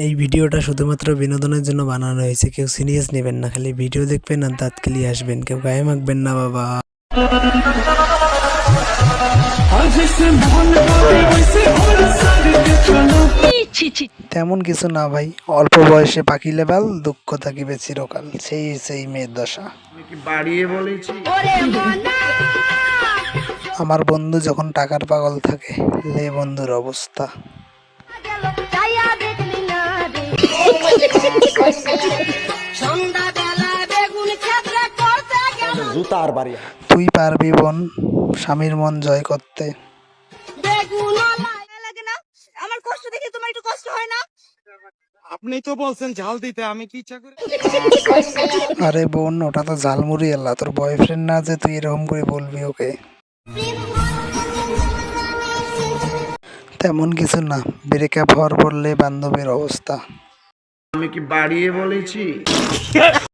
এই ভিডিওটা শুধুমাত্র বিনোদনের জন্য বানানো হয়েছে, কেউ সিরিয়াস নেবেন না। খালি ভিডিও দেখবেন আর দাঁত কেলিয়ে আসবেন, কেউ গায়ে মাখবেন না বাবা। তেমন কিছু না ভাই, অল্প বয়সে পাখি লেবাল, দুঃখ থাকিবে চিরকাল, সেই মেয়ের দশা। বাড়িয়ে বলেছি আমার বন্ধু যখন টাকার পাগল থাকে, লে বন্ধুর অবস্থা। তুই পারবি বোন স্বামীর মন জয় করতে। আমার কষ্ট দেখে তোমার একটু কষ্ট হয় না? আপনি তো বলছেন ঝাল দিতে, আমি কি ইচ্ছা করে? আরে বোন, ওটা তো ঝালমুড়ি এলা, তোর বয়ফ্রেন্ড না যে তুই এরকম করে বলবি ওকে। তেমন কিছু না, ব্রেকআপ হওয়ার বললে বান্ধবীর অবস্থা। আমি কি বাড়িয়ে বলেছি?